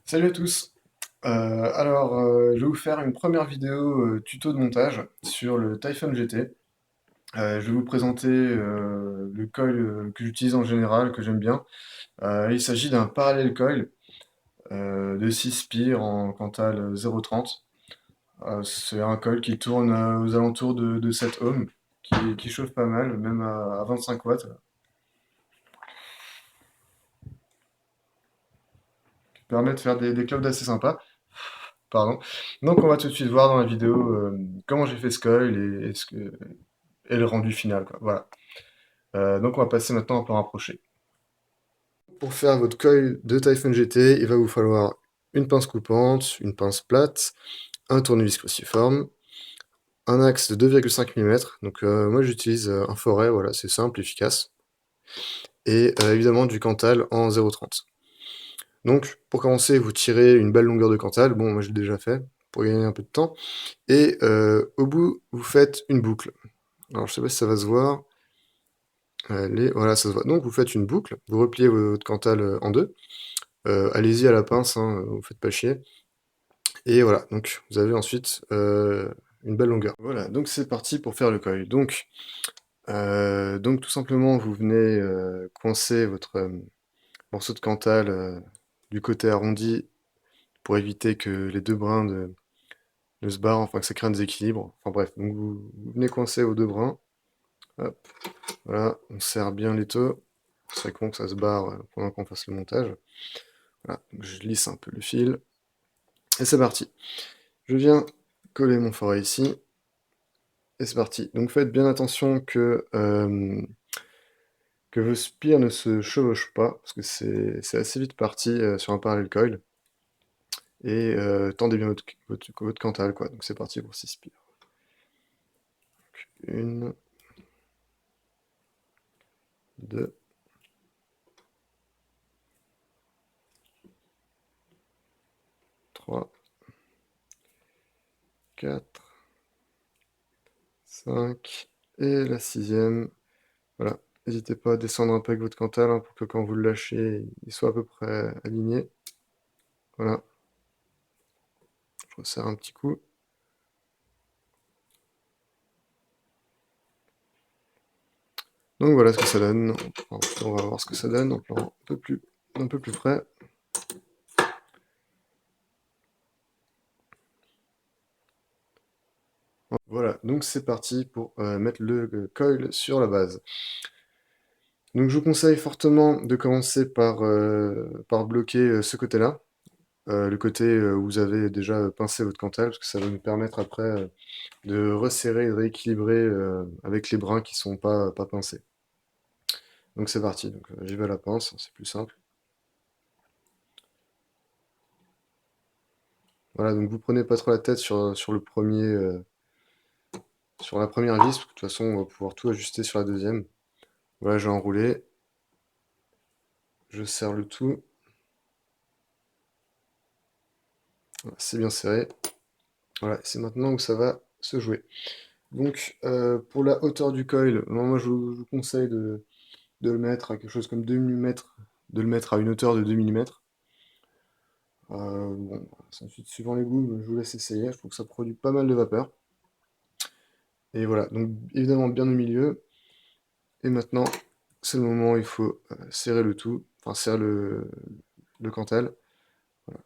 Salut à tous. Je vais vous faire une première vidéo tuto de montage sur le Typhon GT. Je vais vous présenter le coil que j'utilise en général, que j'aime bien. Il s'agit d'un parallel coil de 6 spires en Cantal 0,30. C'est un coil qui tourne aux alentours de 7 ohms, qui chauffe pas mal, même à 25 watts, qui permet de faire des clouds assez sympas. Pardon. Donc on va tout de suite voir dans la vidéo comment j'ai fait ce coil et le rendu final, quoi. Voilà. Donc on va passer maintenant au plan rapproché. Pour faire votre coil de Typhon GT, il va vous falloir une pince coupante, une pince plate, un tournevis cruciforme, un axe de 2,5 mm. Donc moi j'utilise un forêt, voilà, c'est simple, efficace. Et évidemment du Cantal en 0,30. Donc pour commencer, vous tirez une belle longueur de Cantal. Bon, moi je l'ai déjà fait pour gagner un peu de temps. Et au bout, vous faites une boucle. Alors je sais pas si ça va se voir. Allez, voilà, ça se voit. Donc vous faites une boucle, vous repliez votre Cantal en deux. Allez-y à la pince, hein, vous faites pas chier. Et voilà, donc vous avez ensuite une belle longueur. Voilà, donc c'est parti pour faire le coil. Donc tout simplement, vous venez coincer votre morceau de Cantal du côté arrondi pour éviter que les deux brins ne se barrent, enfin que ça crée un déséquilibre. Enfin bref, donc vous venez coincer vos deux brins. Hop, voilà, on serre bien l'étau. Ce serait con que ça se barre pendant qu'on fasse le montage. Voilà, donc je lisse un peu le fil. Et c'est parti. Je viens coller mon forêt ici. Et c'est parti. Donc faites bien attention que vos spires ne se chevauchent pas, parce que c'est assez vite parti sur un parallel coil. Et tendez bien votre Cantal, quoi. Donc c'est parti pour 6 spires. Donc, une, deux, trois, quatre, 5, et la sixième. Voilà. N'hésitez pas à descendre un peu avec votre Cantal hein, pour que quand vous le lâchez, il soit à peu près aligné. Voilà. Je resserre un petit coup. Donc voilà ce que ça donne. On va voir ce que ça donne en plan un peu plus près. Voilà, donc c'est parti pour mettre le coil sur la base. Donc je vous conseille fortement de commencer par bloquer ce côté-là, le côté où vous avez déjà pincé votre Cantal, parce que ça va nous permettre après de resserrer et de rééquilibrer avec les brins qui sont pas pincés. Donc c'est parti, donc j'y vais à la pince, c'est plus simple. Voilà, donc vous prenez pas trop la tête sur le premier, sur la première vis, parce que de toute façon on va pouvoir tout ajuster sur la deuxième. Voilà, j'ai enroulé, je serre le tout. Voilà, c'est bien serré. Voilà, c'est maintenant où ça va se jouer. Donc, pour la hauteur du coil, moi je vous conseille de le mettre à quelque chose comme 2 mm, de le mettre à une hauteur de 2 mm. Bon, ensuite, suivant les goûts, je vous laisse essayer. Je trouve que ça produit pas mal de vapeur. Et voilà, donc évidemment bien au milieu. Et maintenant, c'est le moment où il faut serrer le tout, enfin serrer le Cantal. Voilà.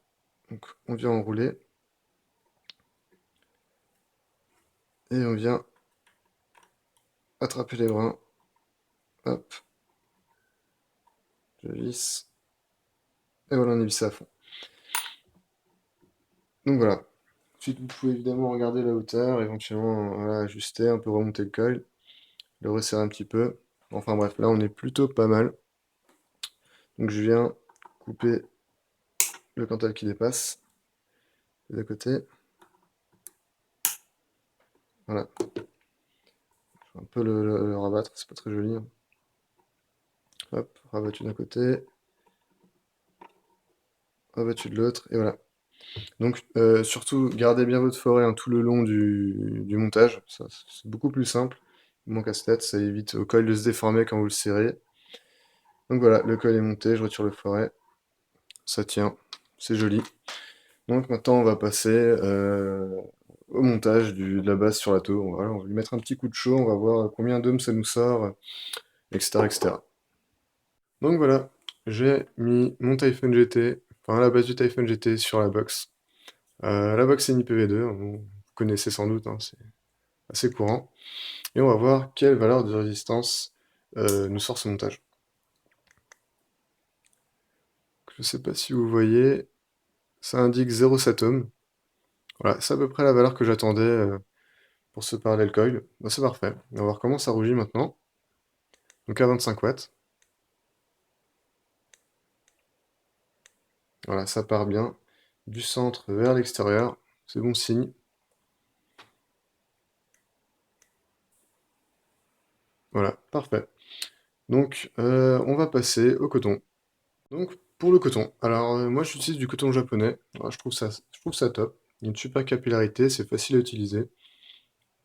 Donc on vient enrouler et on vient attraper les brins. Hop, je visse. Et voilà, on est vissé à fond. Donc voilà. Ensuite, vous pouvez évidemment regarder la hauteur, éventuellement voilà, ajuster, un peu remonter le coil, le resserrer un petit peu. Enfin bref, là on est plutôt pas mal. Donc je viens couper le Cantal qui dépasse de côté. Voilà. Je vais un peu le rabattre, c'est pas très joli, hein. Hop, rabattu d'un côté, rabattu de l'autre, et voilà. Donc surtout, gardez bien votre forêt hein, tout le long du montage. C'est beaucoup plus simple. Moins casse-tête, ça évite au coil de se déformer quand vous le serrez. Donc voilà, le coil est monté, je retire le forêt. Ça tient, c'est joli. Donc maintenant, on va passer au montage de la base sur la tour. On va lui mettre un petit coup de chaud, on va voir combien d'ohms ça nous sort, etc., etc. Donc voilà, j'ai mis mon Typhoon GT, enfin la base du Typhoon GT sur la box. La box c'est une IPv2, hein, vous connaissez sans doute, hein, c'est assez courant. Et on va voir quelle valeur de résistance nous sort ce montage. Je ne sais pas si vous voyez, ça indique 0,7 ohm. Voilà, c'est à peu près la valeur que j'attendais pour ce parallel coil. Bah, c'est parfait. On va voir comment ça rougit maintenant. Donc à 25 watts. Voilà, ça part bien. Du centre vers l'extérieur. C'est bon signe. Voilà, parfait. Donc on va passer au coton. Donc pour le coton, alors moi j'utilise du coton japonais. Alors, je trouve ça top. Il y a une super capillarité, c'est facile à utiliser.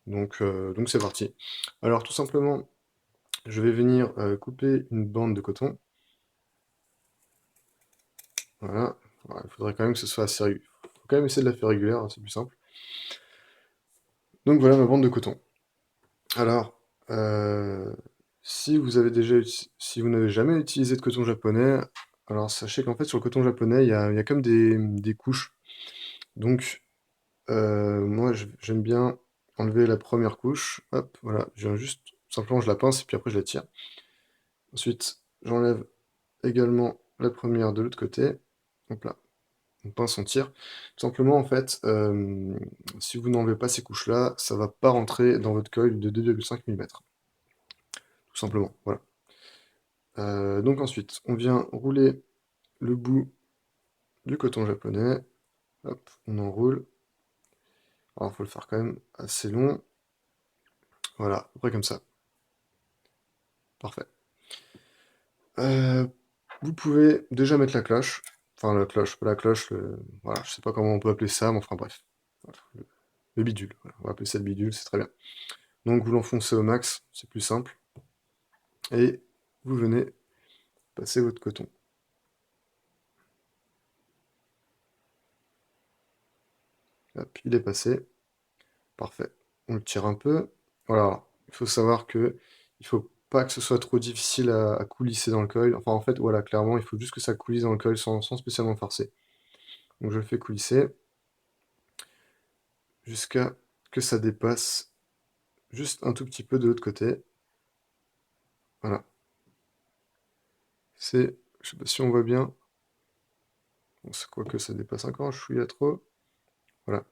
Donc c'est parti. Alors tout simplement, je vais venir couper une bande de coton. Voilà. Voilà, il faudrait quand même que ce soit assez régulier. Il faut quand même essayer de la faire régulière, hein, c'est plus simple. Donc voilà ma bande de coton. Alors, euh, si vous n'avez jamais utilisé de coton japonais, alors sachez qu'en fait sur le coton japonais, il y a comme des couches. Donc moi j'aime bien enlever la première couche. Hop, voilà, je viens juste, simplement je la pince et puis après je la tire. Ensuite, j'enlève également la première de l'autre côté. Hop là, on pince, on tire. Tout simplement, en fait, si vous n'enlevez pas ces couches-là, ça va pas rentrer dans votre coil de 2,5 mm. Tout simplement, voilà. Donc ensuite, on vient rouler le bout du coton japonais. Hop, on enroule. Alors, il faut le faire quand même assez long. Voilà, à peu près comme ça. Parfait. Euh, Vous pouvez déjà mettre la cloche. Enfin, la cloche, pas la cloche, voilà, je sais pas comment on peut appeler ça, mais enfin bref. Voilà, le bidule, voilà, on va appeler ça le bidule, c'est très bien. Donc vous l'enfoncez au max, c'est plus simple. Et vous venez passer votre coton. Hop, il est passé. Parfait. On le tire un peu. Voilà. Il faut savoir que il faut pas que ce soit trop difficile à coulisser dans le coil. Enfin, en fait, voilà, clairement, il faut juste que ça coulisse dans le coil sans spécialement forcer. Donc je le fais coulisser jusqu'à que ça dépasse juste un tout petit peu de l'autre côté. Voilà. Je sais pas si on voit bien. Bon, c'est quoi que ça dépasse encore, je suis à trop. Voilà.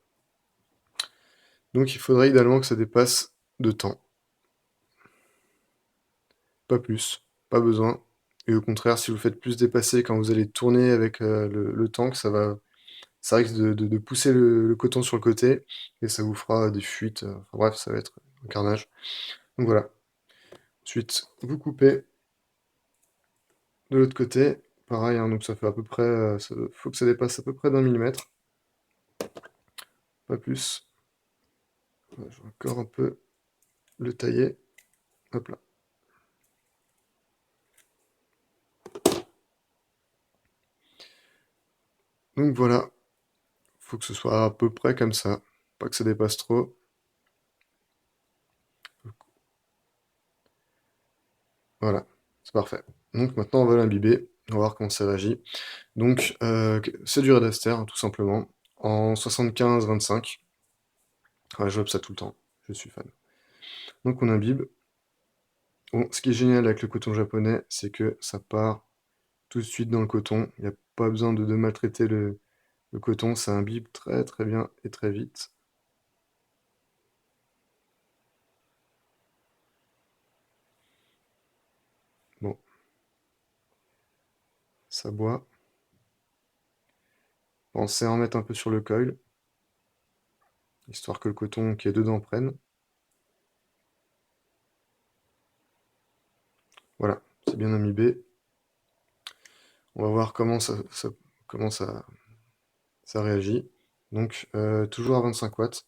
Donc il faudrait idéalement que ça dépasse de temps. Pas plus, pas besoin. Et au contraire, si vous faites plus dépasser quand vous allez tourner avec le tank, ça risque de pousser le coton sur le côté et ça vous fera des fuites. Enfin bref, ça va être un carnage. Donc voilà. Ensuite, vous coupez de l'autre côté. Pareil, hein, donc ça fait à peu près, faut que ça dépasse à peu près d'1 mm, pas plus. Voilà, je vais encore un peu le tailler. Hop là. Donc voilà, faut que ce soit à peu près comme ça, pas que ça dépasse trop. Voilà, c'est parfait. Donc maintenant on va l'imbiber, on va voir comment ça réagit. Donc c'est du Red Aster, hein, tout simplement, en 75-25. Ouais, je vois ça tout le temps, je suis fan. Donc on imbibe. Bon, ce qui est génial avec le coton japonais, c'est que ça part tout de suite dans le coton. Il n'y a pas besoin de maltraiter le coton, ça imbibe très très bien et très vite. Bon, ça boit. Pensez à en mettre un peu sur le coil, histoire que le coton qui est dedans prenne. Voilà, c'est bien imbibé. On va voir comment ça réagit. Donc, toujours à 25 watts.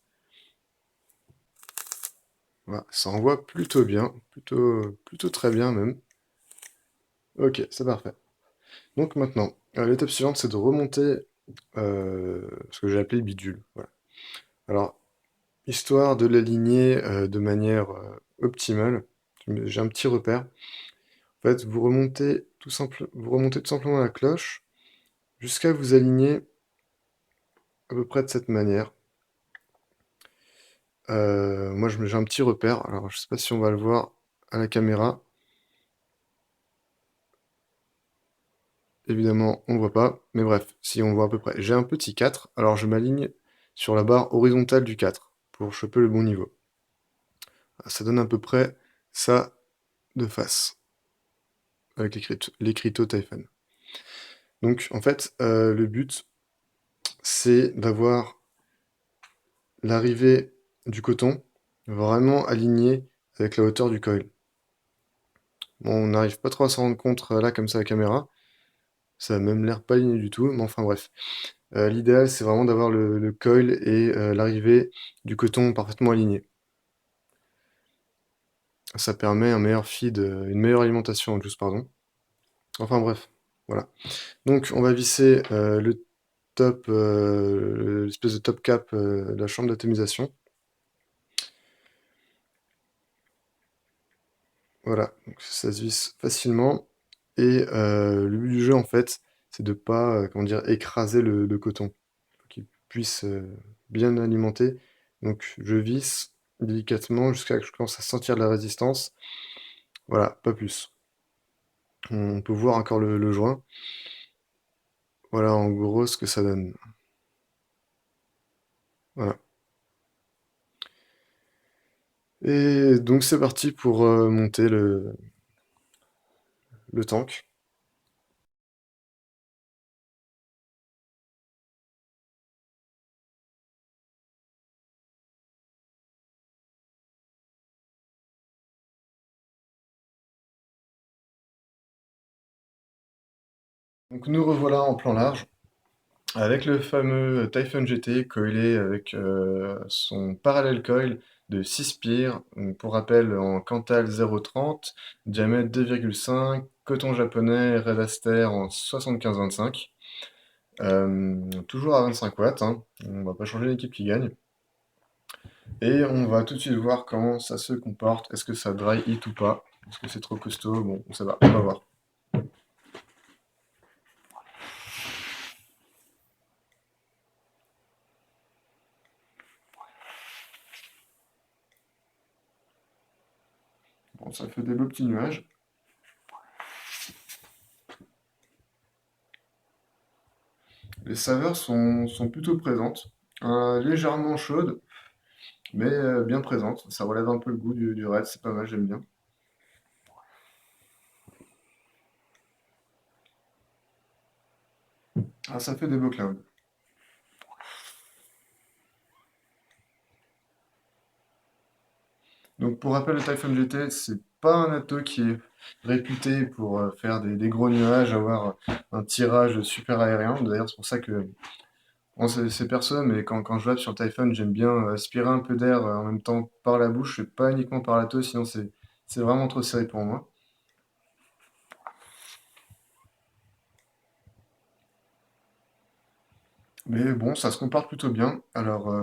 Voilà, ça envoie plutôt bien, plutôt très bien même. Ok, c'est parfait. Donc maintenant, l'étape suivante, c'est de remonter ce que j'ai appelé bidule, voilà. Alors, histoire de l'aligner de manière optimale, j'ai un petit repère. En fait, vous remontez tout simplement la cloche jusqu'à vous aligner à peu près de cette manière. Moi, j'ai un petit repère. Alors, je sais pas si on va le voir à la caméra. Évidemment, on ne voit pas, mais bref, si on voit à peu près. J'ai un petit 4, alors je m'aligne sur la barre horizontale du 4 pour choper le bon niveau. Ça donne à peu près ça de face avec l'écriteau Typhon. Donc en fait, le but, c'est d'avoir l'arrivée du coton vraiment alignée avec la hauteur du coil. Bon, on n'arrive pas trop à s'en rendre compte là comme ça à la caméra, ça a même l'air pas aligné du tout, mais enfin bref. L'idéal, c'est vraiment d'avoir le coil et l'arrivée du coton parfaitement alignés. Ça permet un meilleur feed, une meilleure alimentation en juice, pardon. Enfin bref, voilà. Donc on va visser le top, l'espèce de top cap de la chambre d'atomisation. Voilà, donc ça se visse facilement. Et le but du jeu, en fait, c'est de pas, comment dire, écraser le coton. Faut qu'il puisse bien alimenter. Donc je visse délicatement jusqu'à ce que je commence à sentir de la résistance. Voilà, pas plus. On peut voir encore le joint. Voilà en gros ce que ça donne. Voilà. Et donc c'est parti pour monter le tank. Donc nous revoilà en plan large, avec le fameux Typhon GT coilé avec son parallèle coil de 6 spires, donc pour rappel en Cantal 0,30, diamètre 2,5, coton japonais Red Aster en 75-25, toujours à 25 watts, hein. On va pas changer l'équipe qui gagne. Et on va tout de suite voir comment ça se comporte, est-ce que ça dry hit ou pas, est-ce que c'est trop costaud, bon ça va, on va voir. Bon, ça fait des beaux petits nuages. Les saveurs sont plutôt présentes, légèrement chaudes, mais bien présentes. Ça relève un peu le goût du Red, c'est pas mal, j'aime bien. Ah, ça fait des beaux clouds. Donc pour rappel, le Typhoon GT, c'est pas un atto qui est réputé pour faire des gros nuages, avoir un tirage super aérien. D'ailleurs, c'est pour ça que bon, c'est perso, mais quand je vape sur Typhon, j'aime bien aspirer un peu d'air en même temps par la bouche, et pas uniquement par la toux, sinon c'est vraiment trop serré pour moi. Mais bon, ça se comporte plutôt bien. Alors,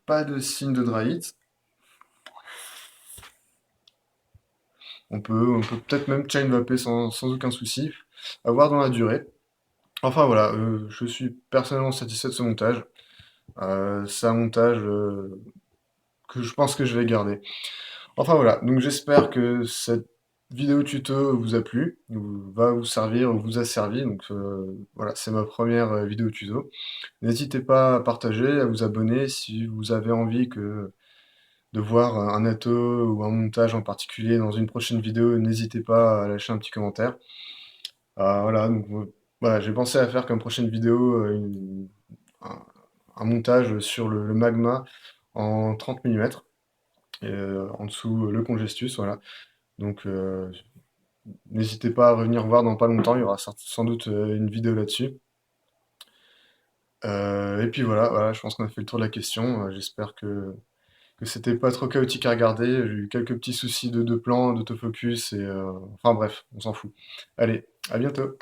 pas de signe de dry hit. On peut peut-être même chain vaper sans aucun souci. À voir dans la durée. Enfin voilà, je suis personnellement satisfait de ce montage. C'est un montage que je pense que je vais garder. Enfin voilà, donc j'espère que cette vidéo tuto vous a plu, ou va vous servir, ou vous a servi. Donc voilà, c'est ma première vidéo tuto. N'hésitez pas à partager, à vous abonner si vous avez envie de voir un atto ou un montage en particulier dans une prochaine vidéo. N'hésitez pas à lâcher un petit commentaire. Voilà, donc voilà, j'ai pensé à faire comme prochaine vidéo un, un montage sur le magma en 30 mm et en dessous le congestus, voilà. Donc n'hésitez pas à revenir voir dans pas longtemps, il y aura sans doute une vidéo là-dessus. Et puis voilà, je pense qu'on a fait le tour de la question. J'espère que c'était pas trop chaotique à regarder. J'ai eu quelques petits soucis de plan, d'autofocus, et enfin bref, on s'en fout. Allez, à bientôt!